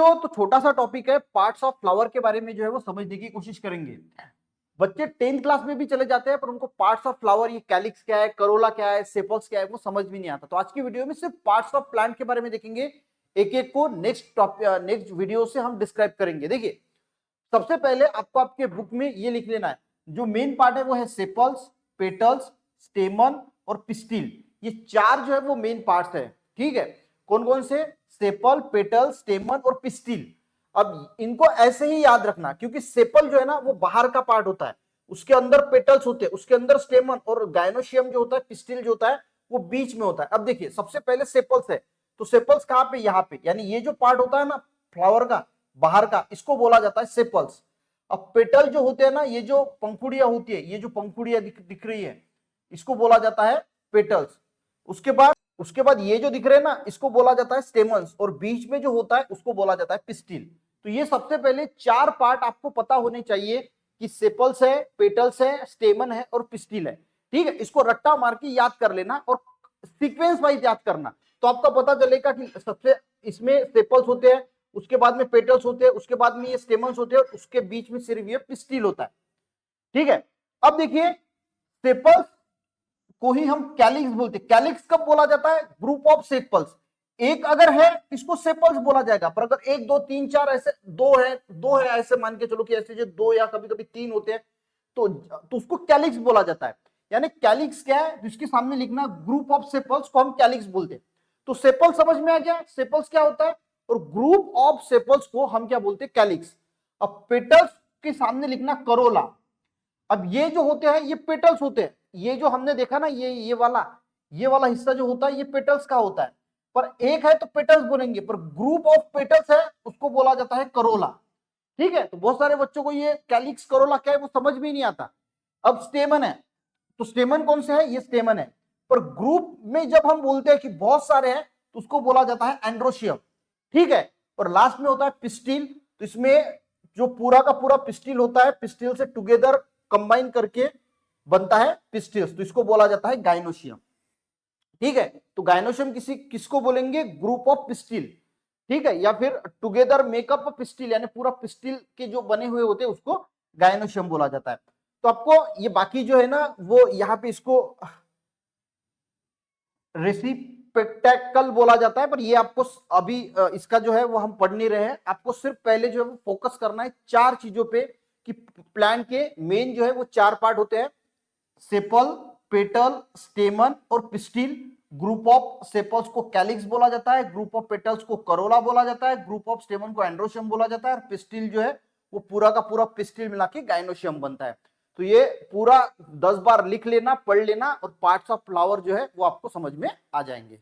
बच्चों तो छोटा सा टॉपिक है, पार्ट्स ऑफ फ्लावर के बारे में जो है वो समझने की कोशिश करेंगे। बच्चे 10th क्लास में भी चले जाते हैं पर उनको पार्ट्स ऑफ फ्लावर, ये कैलिक्स क्या है, करोला क्या है, सेपल्स क्या है, वो समझ भी नहीं आता। तो आज की वीडियो में सिर्फ पार्ट्स ऑफ प्लांट के बारे में देखेंगे, एक एक को नेक्स्ट वीडियो से हम डिस्क्राइब करेंगे। देखिए, सबसे पहले आपको आपके बुक में ये लिख लेना है, जो मेन पार्ट है वो है सेपल्स, पेटल्स, स्टेमन और पिस्टिल। ये चार जो है वो मेन पार्ट्स है। ठीक है, कौन कौन से? सेपल, पेटल, स्टेमन और पिस्टिल। अब इनको ऐसे ही याद रखना, क्योंकि सेपल जो है ना वो बाहर का पार्ट होता है, उसके अंदर पेटल्स होते हैं, उसके अंदर स्टेमन, और गायनोशियम जो होता है, पिस्टिल जो होता है वो बीच में होता है। अब देखिए, सबसे पहले सेपल्स है, तो सेपल्स कहां पे? यहाँ पे, यानी ये जो पार्ट होता है ना फ्लावर का बाहर का, इसको बोला जाता है सेपल्स। अब पेटल जो होते हैं ना, ये जो पंखुड़ियां होती है, ये जो पंखुड़ियां दिख रही है, इसको बोला जाता है पेटल्स। उसके बाद ये जो दिख रहे हैं ना, इसको बोला जाता है स्टेमन्स, और बीच में जो होता है उसको बोला जाता है पिस्टिल। तो ये सबसे पहले चार पार्ट आपको पता होने चाहिए कि सेपल्स है, पेटल्स है, स्टेमन है और पिस्टिल है। ठीक है, इसको रट्टा मार के याद कर लेना और सीक्वेंस वाइज याद करना, तो आपका पता चलेगा कि सबसे इसमें सेपल्स होते हैं, उसके बाद में पेटल्स होते हैं, उसके बाद में ये स्टेमन्स होते हैं, और उसके बीच में सिर्फ ये पिस्टिल होता है। ठीक है, अब देखिए, सेपल्स को ही हम कैलिक्स बोलते हैं। कैलिक्स कब बोला जाता है? Group of sepals. एक अगर है इसको सेपल्स बोला जाएगा, पर अगर एक दो तीन चार ऐसे दो है ऐसे मान के चलो कि ऐसे जो दो या कभी कभी तीन होते हैं, तो उसको कैलिक्स बोला जाता है। यानी कैलिक्स क्या है? जिसके सामने लिखना ग्रुप ऑफ सेपल्स को हम कैलिक्स बोलते हैं। तो सेपल समझ में आ गया, सेपल्स क्या होता है, और ग्रुप ऑफ सेपल्स को हम क्या बोलते हैं? कैलिक्स। अब पेटल्स के सामने लिखना करोला। अब ये जो होते हैं ये पेटल्स होते हैं, ये जो हमने देखा ना, ये वाला हिस्सा जो होता है ये पेटल्स का होता है, पर एक है तो पेटल्स बोलेंगे, पर ग्रुप ऑफ पेटल्स है उसको बोला जाता है करोला। ठीक है, तो बहुत सारे बच्चों को ये कैलिक्स करोला क्या है वो समझ में नहीं आता। अब स्टेमन है, तो स्टेमन कौन से है? ये स्टेमन है, पर ग्रुप में जब हम बोलते हैं कि बहुत सारे हैं तो उसको बोला जाता है एंड्रोशियम। ठीक है, और लास्ट में होता है पिस्टिल। तो इसमें जो पूरा का पूरा पिस्टिल होता है, पिस्टिल से टुगेदर कंबाइन करके बनता है पिस्टिल्स, तो इसको बोला जाता है गाइनोशियम। ठीक है, तो गाइनोशियम किसको बोलेंगे? Group of pistil. ठीक है, या फिर टुगेदर मेकअप पिस्टिल, यानी पूरा पिस्टिल के जो बने हुए होते हैं उसको गाइनोशियम बोला जाता है। तो आपको ये बाकी जो है ना वो यहाँ पे इसको रेसिप्टेकल बोला जाता है, पर ये आपको अभी इसका जो है वो हम पढ़ नहीं रहे हैं। आपको सिर्फ पहले जो है वो फोकस करना है चार चीजों पे, कि प्लांट के मेन जो है वो चार पार्ट होते हैं, सेपल, पेटल, स्टेमन और पिस्टिल। ग्रुप ऑफ सेपल्स को कैलिक्स बोला जाता है, ग्रुप ऑफ पेटल्स को करोला बोला जाता है, ग्रुप ऑफ स्टेमन को एंड्रोशियम बोला जाता है, और पिस्टिल जो है वो पूरा का पूरा पिस्टिल मिला के गाइनोशियम बनता है। तो ये पूरा 10 बार लिख लेना, पढ़ लेना, और पार्ट्स ऑफ फ्लावर जो है वो आपको समझ में आ जाएंगे।